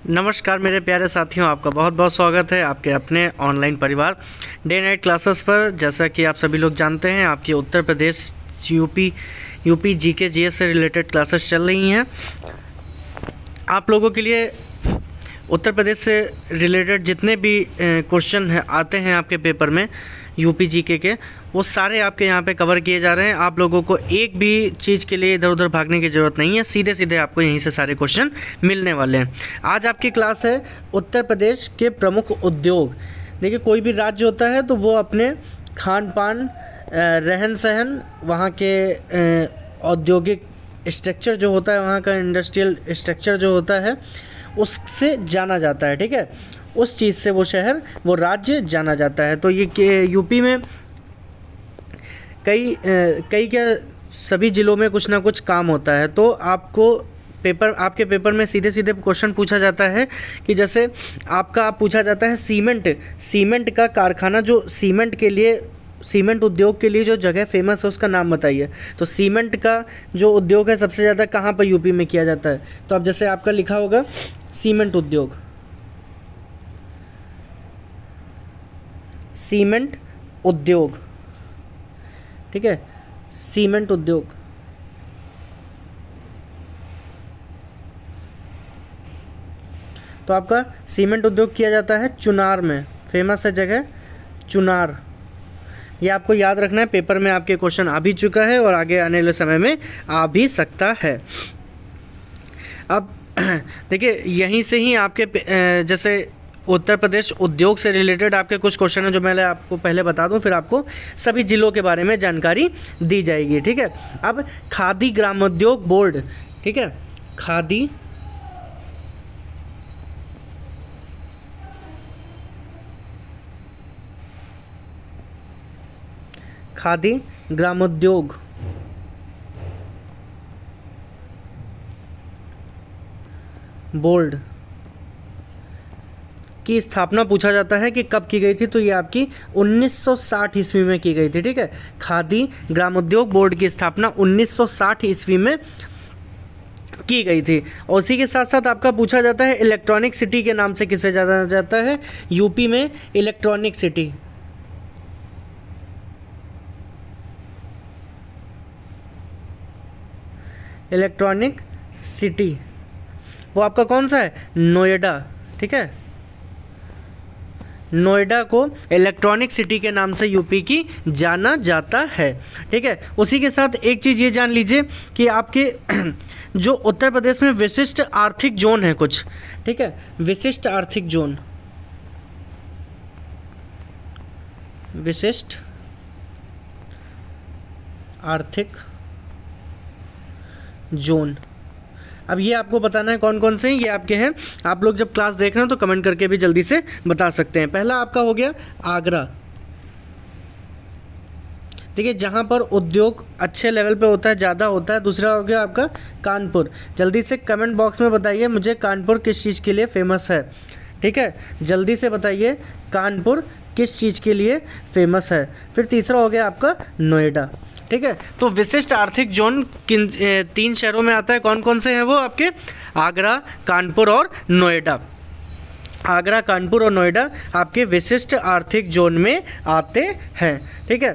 नमस्कार मेरे प्यारे साथियों, आपका बहुत बहुत स्वागत है आपके अपने ऑनलाइन परिवार डे नाइट क्लासेस पर। जैसा कि आप सभी लोग जानते हैं, आपकी Uttar Pradesh UP GK GS से रिलेटेड क्लासेस चल रही हैं। आप लोगों के लिए उत्तर प्रदेश से रिलेटेड जितने भी क्वेश्चन आते हैं आपके पेपर में यूपी जीके के, वो सारे आपके यहाँ पे कवर किए जा रहे हैं। आप लोगों को एक भी चीज़ के लिए इधर उधर भागने की ज़रूरत नहीं है, सीधे सीधे आपको यहीं से सारे क्वेश्चन मिलने वाले हैं। आज आपकी क्लास है उत्तर प्रदेश के प्रमुख उद्योग। देखिए, कोई भी राज्य होता है तो वो अपने खान पान, रहन सहन, वहाँ के औद्योगिक स्ट्रक्चर जो होता है, वहाँ का इंडस्ट्रियल स्ट्रक्चर जो होता है, उससे जाना जाता है। ठीक है, उस चीज़ से वो शहर, वो राज्य जाना जाता है। तो ये यूपी में कई क्या सभी ज़िलों में कुछ ना कुछ काम होता है। तो आपके पेपर में सीधे सीधे क्वेश्चन पूछा जाता है कि जैसे आप पूछा जाता है सीमेंट का कारखाना, जो सीमेंट उद्योग के लिए जो जगह फेमस है उसका नाम बताइए। तो सीमेंट का जो उद्योग है सबसे ज़्यादा कहाँ पर यूपी में किया जाता है? तो अब जैसे आपका लिखा होगा सीमेंट उद्योग, ठीक है, सीमेंट उद्योग। तो आपका सीमेंट उद्योग किया जाता है चुनार में, फेमस है जगह चुनार। ये आपको याद रखना है, पेपर में आपके क्वेश्चन आ भी चुका है और आगे आने वाले समय में आ भी सकता है। अब देखिए, यहीं से ही आपके जैसे उत्तर प्रदेश उद्योग से रिलेटेड आपके कुछ क्वेश्चन हैं जो मैं आपको पहले बता दूं, फिर आपको सभी जिलों के बारे में जानकारी दी जाएगी। ठीक है, अब खादी ग्रामोद्योग बोर्ड, ठीक है, खादी ग्रामोद्योग बोर्ड की स्थापना पूछा जाता है कि कब की गई थी। तो ये आपकी 1960 ईस्वी में की गई थी। ठीक है, खादी ग्रामोद्योग बोर्ड की स्थापना 1960 ईस्वी में की गई थी। और उसी के साथ साथ आपका पूछा जाता है इलेक्ट्रॉनिक सिटी के नाम से किसे जाना जाता है यूपी में? इलेक्ट्रॉनिक सिटी, इलेक्ट्रॉनिक सिटी वो आपका कौन सा है? नोएडा। ठीक है, नोएडा को इलेक्ट्रॉनिक सिटी के नाम से यूपी की जाना जाता है। ठीक है, उसी के साथ एक चीज़ ये जान लीजिए कि आपके जो उत्तर प्रदेश में विशिष्ट आर्थिक जोन है कुछ, ठीक है, विशिष्ट आर्थिक जोन, विशिष्ट आर्थिक जोन। अब ये आपको बताना है कौन कौन से हैं, ये आपके हैं। आप लोग जब क्लास देख रहे हो तो कमेंट करके भी जल्दी से बता सकते हैं। पहला आपका हो गया आगरा, देखिए, जहाँ पर उद्योग अच्छे लेवल पे होता है, ज़्यादा होता है। दूसरा हो गया आपका कानपुर। जल्दी से कमेंट बॉक्स में बताइए मुझे कानपुर किस चीज़ के लिए फेमस है। ठीक है, जल्दी से बताइए कानपुर किस चीज़ के लिए फेमस है। फिर तीसरा हो गया आपका नोएडा। ठीक है, तो विशिष्ट आर्थिक जोन किन 3 शहरों में आता है? कौन कौन से हैं वो आपके? आगरा, कानपुर और नोएडा। आगरा, कानपुर और नोएडा आपके विशिष्ट आर्थिक जोन में आते हैं। ठीक है,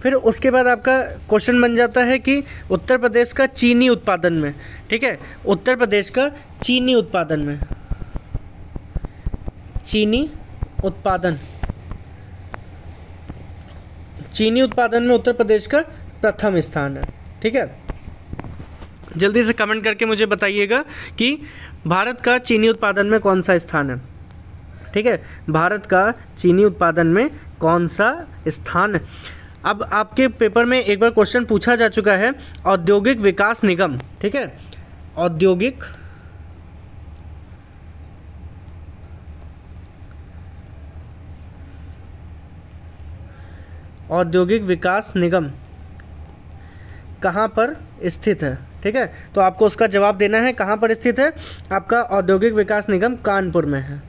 फिर उसके बाद आपका क्वेश्चन बन जाता है कि उत्तर प्रदेश का चीनी उत्पादन में, ठीक है, उत्तर प्रदेश का चीनी उत्पादन में, चीनी उत्पादन में उत्तर प्रदेश का प्रथम स्थान है। ठीक है, जल्दी से कमेंट करके मुझे बताइएगा कि भारत का चीनी उत्पादन में कौन सा स्थान है। ठीक है, भारत का चीनी उत्पादन में कौन सा स्थान है। अब आपके पेपर में एक बार क्वेश्चन पूछा जा चुका है औद्योगिक विकास निगम। ठीक है, औद्योगिक विकास निगम कहाँ पर स्थित है। ठीक है, तो आपको उसका जवाब देना है कहाँ पर स्थित है। आपका औद्योगिक विकास निगम कानपुर में है।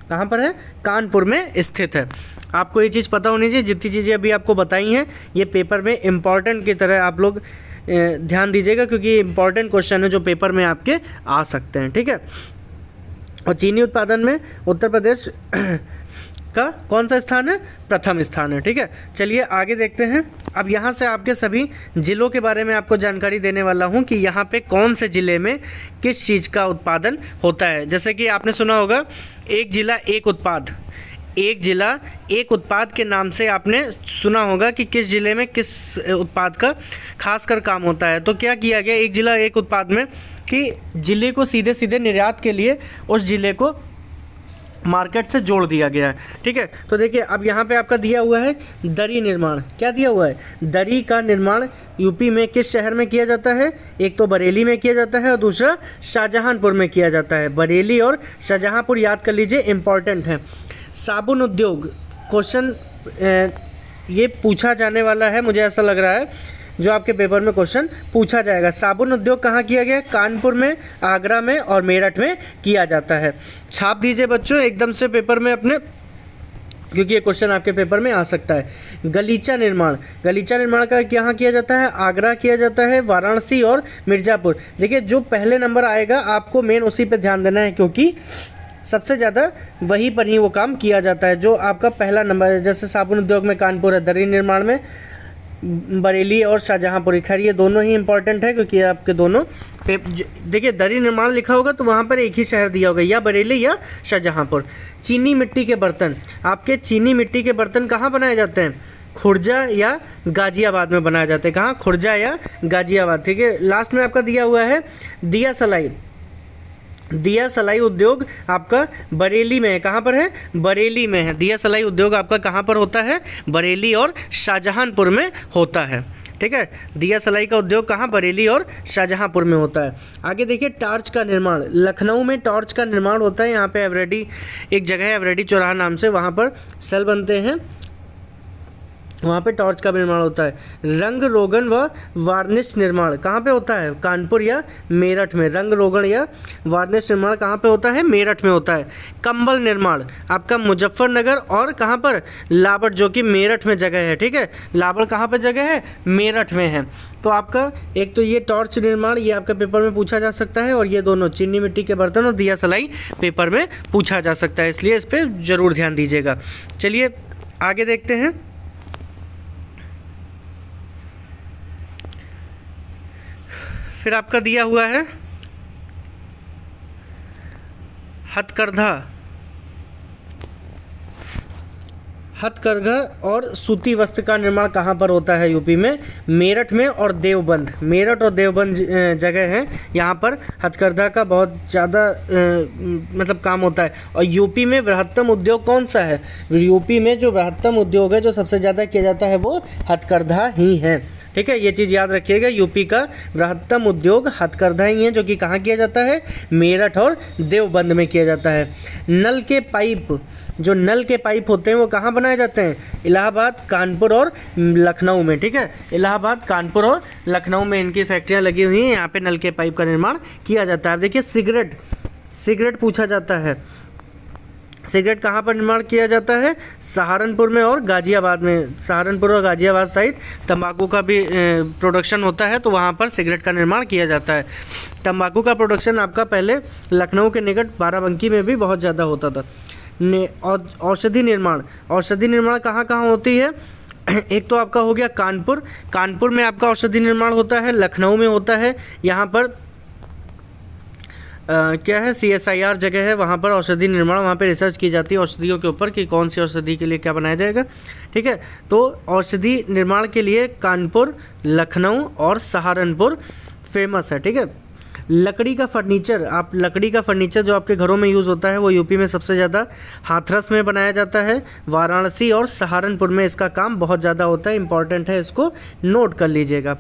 कहाँ पर है? कानपुर में स्थित है। आपको ये चीज़ पता होनी चाहिए। जितनी चीज़ें अभी आपको बताई हैं ये पेपर में इम्पॉर्टेंट की तरह आप लोग ध्यान दीजिएगा क्योंकि इंपॉर्टेंट क्वेश्चन है जो पेपर में आपके आ सकते हैं, ठीक है। और चीनी उत्पादन में उत्तर प्रदेश का कौन सा स्थान है? प्रथम स्थान है, ठीक है। चलिए आगे देखते हैं। अब यहाँ से आपके सभी ज़िलों के बारे में आपको जानकारी देने वाला हूँ कि यहाँ पे कौन से ज़िले में किस चीज़ का उत्पादन होता है। जैसे कि आपने सुना होगा एक ज़िला एक उत्पाद, एक ज़िला एक उत्पाद के नाम से आपने सुना होगा कि किस ज़िले में किस उत्पाद का खासकर काम होता है। तो क्या किया गया एक ज़िला एक उत्पाद में कि ज़िले को सीधे सीधे निर्यात के लिए उस ज़िले को मार्केट से जोड़ दिया गया है, ठीक है। तो देखिए अब यहाँ पे आपका दिया हुआ है दरी निर्माण। क्या दिया हुआ है? दरी का निर्माण यूपी में किस शहर में किया जाता है? एक तो बरेली में किया जाता है और दूसरा शाहजहांपुर में किया जाता है। बरेली और शाहजहांपुर याद कर लीजिए, इंपॉर्टेंट है। साबुन उद्योग क्वेश्चन ये पूछा जाने वाला है, मुझे ऐसा लग रहा है जो आपके पेपर में क्वेश्चन पूछा जाएगा। साबुन उद्योग कहाँ किया गया? कानपुर में, आगरा में और मेरठ में किया जाता है। छाप दीजिए बच्चों एकदम से पेपर में अपने, क्योंकि ये क्वेश्चन आपके पेपर में आ सकता है। गलीचा निर्माण, गलीचा निर्माण का यहाँ किया जाता है, आगरा किया जाता है, वाराणसी और मिर्ज़ापुर। देखिए जो पहले नंबर आएगा आपको मेन उसी पे ध्यान देना है क्योंकि सबसे ज़्यादा वहीं पर ही वो काम किया जाता है जो आपका पहला नंबर है। जैसे साबुन उद्योग में कानपुर है, दरी निर्माण में बरेली और शाहजहांपुर। खैर ये दोनों ही इंपॉर्टेंट है क्योंकि आपके दोनों देखिए दरी निर्माण लिखा होगा तो वहाँ पर एक ही शहर दिया होगा, या बरेली या शाहजहांपुर। चीनी मिट्टी के बर्तन, आपके चीनी मिट्टी के बर्तन कहाँ बनाए जाते हैं? खुर्जा या गाजियाबाद में बनाए जाते हैं। कहाँ? खुर्जा या गाजियाबाद, ठीक है। लास्ट में आपका दिया हुआ है दिया सलाई। दिया सलाई उद्योग आपका बरेली में है। कहाँ पर है? बरेली में है। दिया सलाई उद्योग आपका कहाँ पर होता है? बरेली और शाहजहांपुर में होता है, ठीक है। दिया सलाई का उद्योग कहाँ? बरेली और शाहजहांपुर में होता है। आगे देखिए टार्च का निर्माण, लखनऊ में टॉर्च का निर्माण होता है। यहाँ पे एवरेडी एक जगह है, एवरेडी चौराहा नाम से, वहाँ पर सेल बनते हैं, वहाँ पे टॉर्च का निर्माण होता है। रंग रोगन व वार्निश निर्माण कहाँ पे होता है? कानपुर या मेरठ में। रंग रोगन या वार्निश निर्माण कहाँ पे होता है? मेरठ में होता है। कंबल निर्माण आपका मुजफ्फरनगर और कहाँ पर? लाबड़, जो कि मेरठ में जगह है, ठीक है। लाबड़ कहाँ पर जगह है? मेरठ में है। तो आपका एक तो ये टॉर्च निर्माण ये आपका पेपर में पूछा जा सकता है और ये दोनों चीनी मिट्टी के बर्तन और दिया सलाई पेपर में पूछा जा सकता है, इसलिए इस पर ज़रूर ध्यान दीजिएगा। चलिए आगे देखते हैं। फिर आपका दिया हुआ है हथकरघा, हथकरघा और सूती वस्त्र का निर्माण कहाँ पर होता है यूपी में? मेरठ में और देवबंद। मेरठ और देवबंद जगह है, यहाँ पर हथकरघा का बहुत ज़्यादा मतलब काम होता है। और यूपी में बृहत्तम उद्योग कौन सा है? यूपी में जो बृहत्तम उद्योग है, जो सबसे ज़्यादा किया जाता है, वो हथकरघा ही है, ठीक है। ये चीज़ याद रखिएगा, यूपी का बृहत्तम उद्योग हथकरघा ही है, जो कि कहाँ किया जाता है? मेरठ और देवबंद में किया जाता है। नल के पाइप, जो नल के पाइप होते हैं वो कहाँ बनाए जाते हैं? इलाहाबाद, कानपुर और लखनऊ में, ठीक है। इलाहाबाद, कानपुर और लखनऊ में इनकी फैक्ट्रियाँ लगी हुई हैं, यहाँ पे नल के पाइप का निर्माण किया जाता है। देखिए सिगरेट, सिगरेट पूछा जाता है। सिगरेट कहाँ पर निर्माण किया जाता है? सहारनपुर में और गाजियाबाद में। सहारनपुर और गाजियाबाद साइड तंबाकू का भी प्रोडक्शन होता है, तो वहाँ पर सिगरेट का निर्माण किया जाता है। तंबाकू का प्रोडक्शन आपका पहले लखनऊ के निकट बाराबंकी में भी बहुत ज़्यादा होता था। औषधि निर्माण, औषधि निर्माण कहाँ कहाँ होती है? एक तो आपका हो गया कानपुर, कानपुर में आपका औषधि निर्माण होता है। लखनऊ में होता है, यहाँ पर क्या है? CSIR जगह है, वहाँ पर औषधि निर्माण, वहाँ पे रिसर्च की जाती है औषधियों के ऊपर कि कौन सी औषधि के लिए क्या बनाया जाएगा, ठीक है। तो औषधि निर्माण के लिए कानपुर, लखनऊ और सहारनपुर फेमस है, ठीक है। लकड़ी का फर्नीचर, आप लकड़ी का फर्नीचर जो आपके घरों में यूज़ होता है वो यूपी में सबसे ज़्यादा हाथरस में बनाया जाता है। वाराणसी और सहारनपुर में इसका काम बहुत ज़्यादा होता है, इंपॉर्टेंट है, इसको नोट कर लीजिएगा।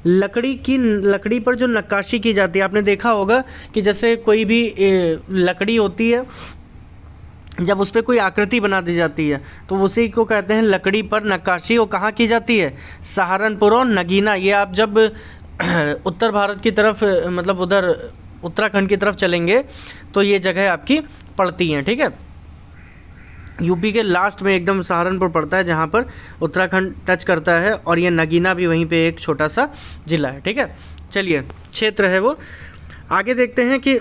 लकड़ी पर जो नक्काशी की जाती है, आपने देखा होगा कि जैसे कोई भी लकड़ी होती है, जब उस पर कोई आकृति बना दी जाती है तो उसी को कहते हैं लकड़ी पर नक्काशी। वो कहाँ की जाती है? सहारनपुर और नगीना। ये आप जब उत्तर भारत की तरफ मतलब उधर उत्तराखंड की तरफ चलेंगे तो ये जगह आपकी पड़ती हैं, ठीक है। यूपी के लास्ट में एकदम सहारनपुर पड़ता है, जहाँ पर उत्तराखंड टच करता है, और ये नगीना भी वहीं पे एक छोटा सा ज़िला है। ठीक है, चलिए क्षेत्र है वो। आगे देखते हैं कि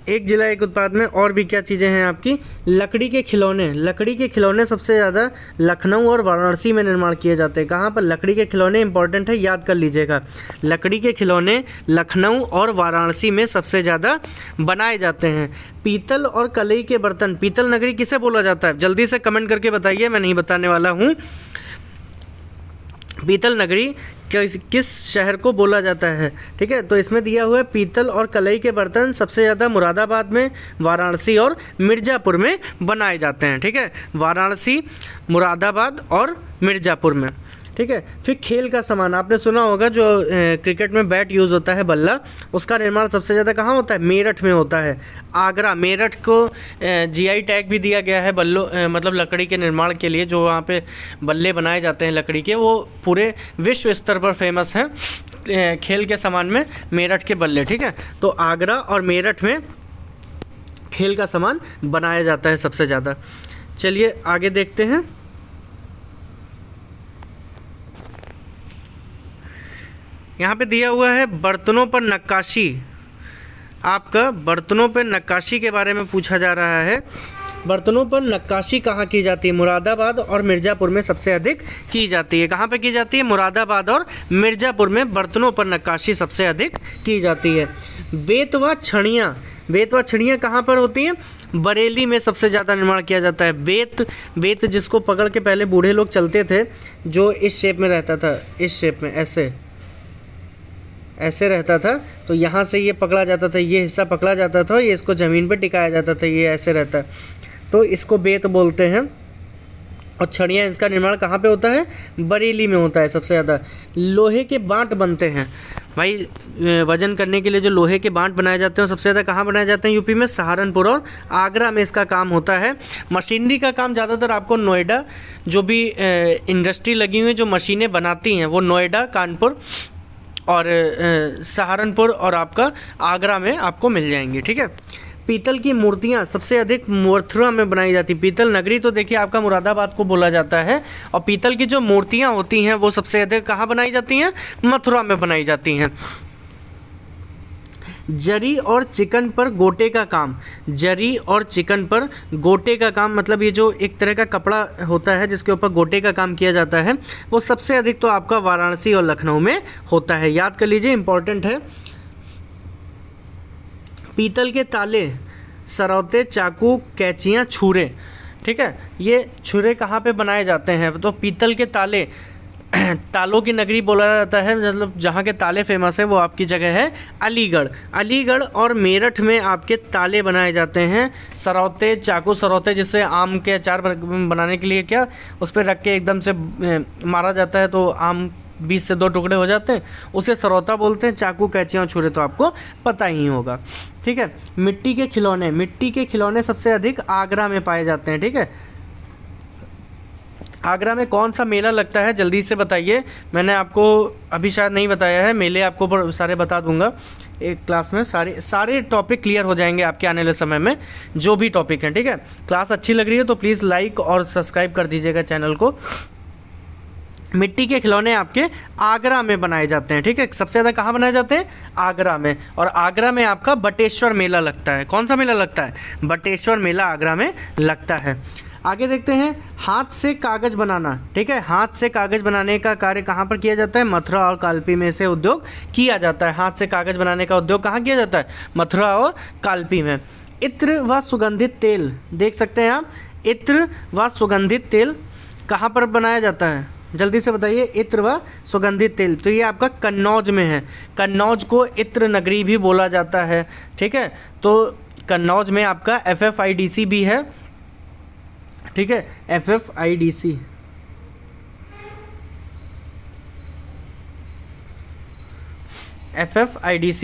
एक जिला एक उत्पाद में और भी क्या चीज़ें हैं आपकी। लकड़ी के खिलौने। लकड़ी के खिलौने सबसे ज़्यादा लखनऊ और वाराणसी में निर्माण किए जाते हैं। कहाँ पर? लकड़ी के खिलौने इंपॉर्टेंट है, याद कर लीजिएगा। लकड़ी के खिलौने लखनऊ और वाराणसी में सबसे ज़्यादा बनाए जाते हैं। पीतल और कलई के बर्तन। पीतल नगरी किसे बोला जाता है? जल्दी से कमेंट करके बताइए, मैं नहीं बताने वाला हूँ। पीतल नगरी किस शहर को बोला जाता है? ठीक है, तो इसमें दिया हुआ है पीतल और कलई के बर्तन सबसे ज़्यादा मुरादाबाद में, वाराणसी और मिर्ज़ापुर में बनाए जाते हैं। ठीक है, वाराणसी, मुरादाबाद और मिर्ज़ापुर में। ठीक है, फिर खेल का सामान। आपने सुना होगा जो क्रिकेट में बैट यूज़ होता है, बल्ला, उसका निर्माण सबसे ज़्यादा कहाँ होता है? मेरठ में होता है। आगरा, मेरठ को जीआई टैग भी दिया गया है बल्लों मतलब लकड़ी के निर्माण के लिए। जो वहाँ पे बल्ले बनाए जाते हैं लकड़ी के, वो पूरे विश्व स्तर पर फेमस हैं खेल के सामान में, मेरठ के बल्ले। ठीक है, तो आगरा और मेरठ में खेल का सामान बनाया जाता है सबसे ज़्यादा। चलिए आगे देखते हैं। यहाँ पे दिया हुआ है बर्तनों पर नक्काशी। आपका बर्तनों पर नक्काशी के बारे में पूछा जा रहा है। बर्तनों पर नक्काशी कहाँ की जाती है? मुरादाबाद और मिर्ज़ापुर में सबसे अधिक की जाती है। कहाँ पे की जाती है? मुरादाबाद और मिर्ज़ापुर में बर्तनों पर नक्काशी सबसे अधिक की जाती है। बेत व छड़ियाँ। बेत व छड़ियाँ कहाँ पर होती हैं? बरेली में सबसे ज़्यादा निर्माण किया जाता है। बेत जिसको पकड़ के पहले बूढ़े लोग चलते थे, जो इस शेप में रहता था, इस शेप में ऐसे रहता था, तो यहाँ से ये पकड़ा जाता था, ये हिस्सा पकड़ा जाता था, ये इसको ज़मीन पे टिकाया जाता था, ये ऐसे रहता है, तो इसको बेत बोलते हैं। और छड़ियाँ, इसका निर्माण कहाँ पे होता है? बरेली में होता है सबसे ज़्यादा। लोहे के बाँट बनते हैं। भाई वजन करने के लिए जो लोहे के बाँट बनाए जाते हैं, सबसे ज़्यादा कहाँ बनाए जाते हैं? यूपी में, सहारनपुर और आगरा में इसका काम होता है। मशीनरी का काम ज़्यादातर आपको नोएडा, जो भी इंडस्ट्री लगी हुई है जो मशीनें बनाती हैं, वो नोएडा, कानपुर और सहारनपुर और आपका आगरा में आपको मिल जाएंगी। ठीक है, पीतल की मूर्तियाँ सबसे अधिक मथुरा में बनाई जाती। पीतल नगरी तो देखिए आपका मुरादाबाद को बोला जाता है, और पीतल की जो मूर्तियाँ होती हैं वो सबसे अधिक कहाँ बनाई जाती हैं? मथुरा में बनाई जाती हैं। जरी और चिकन पर गोटे का काम। जरी और चिकन पर गोटे का काम, मतलब ये जो एक तरह का कपड़ा होता है जिसके ऊपर गोटे का काम किया जाता है, वो सबसे अधिक तो आपका वाराणसी और लखनऊ में होता है। याद कर लीजिए, इंपॉर्टेंट है। पीतल के ताले, सरौते, चाकू, कैंचियाँ, छुरे। ठीक है, ये छुरे कहाँ पे बनाए जाते हैं? तो पीतल के ताले, तालों की नगरी बोला जाता है, मतलब जहाँ के ताले फेमस है वो आपकी जगह है अलीगढ़। अलीगढ़ और मेरठ में आपके ताले बनाए जाते हैं। सरौते, चाकू, सरौते जिससे आम के अचार बनाने के लिए क्या उस पर रख के एकदम से मारा जाता है तो आम 20 से 2 टुकड़े हो जाते हैं, उसे सरौता बोलते हैं। चाकू, कैंचियाँ और छुरे तो आपको पता ही होगा। ठीक है, मिट्टी के खिलौने। मिट्टी के खिलौने सबसे अधिक आगरा में पाए जाते हैं। ठीक है, आगरा में कौन सा मेला लगता है? जल्दी से बताइए, मैंने आपको अभी शायद नहीं बताया है। मेले आपको सारे बता दूंगा एक क्लास में। सारे टॉपिक क्लियर हो जाएंगे आपके आने वाले समय में, जो भी टॉपिक हैं। ठीक है, क्लास अच्छी लग रही है तो प्लीज़ लाइक और सब्सक्राइब कर दीजिएगा चैनल को। मिट्टी के खिलौने आपके आगरा में बनाए जाते हैं। ठीक है, सबसे ज़्यादा कहाँ बनाए जाते हैं? आगरा में। और आगरा में आपका बटेश्वर मेला लगता है। कौन सा मेला लगता है? बटेश्वर मेला आगरा में लगता है। आगे देखते हैं, हाथ से कागज़ बनाना। ठीक है, हाथ से कागज़ बनाने का कार्य कहाँ पर किया जाता है? मथुरा और कालपी में से उद्योग किया जाता है। हाथ से कागज़ बनाने का उद्योग कहाँ किया जाता है? मथुरा और कालपी में। इत्र व सुगंधित तेल, देख सकते हैं आप, इत्र व सुगंधित तेल कहाँ पर बनाया जाता है? जल्दी से बताइए, इत्र व सुगंधित तेल। तो ये आपका कन्नौज में है। कन्नौज को इत्र नगरी भी बोला जाता है। ठीक है, तो कन्नौज में आपका FFIDC भी है। ठीक है, FFIDC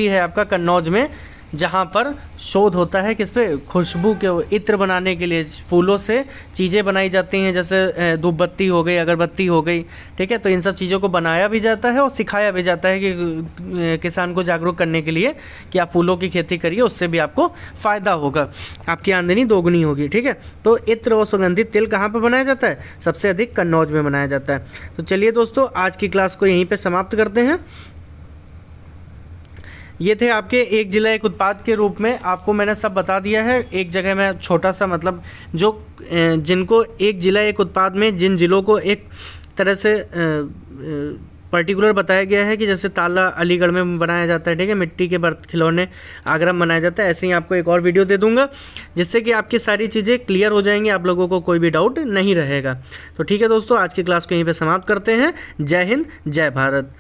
है आपका कन्नौज में। जहाँ पर शोध होता है किस पे, खुशबू के इत्र बनाने के लिए फूलों से चीज़ें बनाई जाती हैं, जैसे धूपबत्ती हो गई, अगरबत्ती हो गई, ठीक है। तो इन सब चीज़ों को बनाया भी जाता है और सिखाया भी जाता है कि किसान को जागरूक करने के लिए कि आप फूलों की खेती करिए, उससे भी आपको फ़ायदा होगा, आपकी आमदनी दोगुनी होगी, ठीक है। तो इत्र और सुगंधित तेल कहाँ पर बनाया जाता है, सबसे अधिक कन्नौज में बनाया जाता है। तो चलिए दोस्तों, आज की क्लास को यहीं पर समाप्त करते हैं। ये थे आपके एक जिला एक उत्पाद के रूप में, आपको मैंने सब बता दिया है। एक जगह में छोटा सा मतलब जो जिनको एक जिला एक उत्पाद में जिन जिलों को एक तरह से पर्टिकुलर बताया गया है कि जैसे ताला अलीगढ़ में बनाया जाता है, ठीक है, मिट्टी के बर्तन खिलौने आगरा में बनाया जाता है, ऐसे ही आपको एक और वीडियो दे दूंगा जिससे कि आपकी सारी चीज़ें क्लियर हो जाएंगी, आप लोगों को कोई भी डाउट नहीं रहेगा। तो ठीक है दोस्तों, आज की क्लास को यहीं पे समाप्त करते हैं। जय हिंद, जय भारत।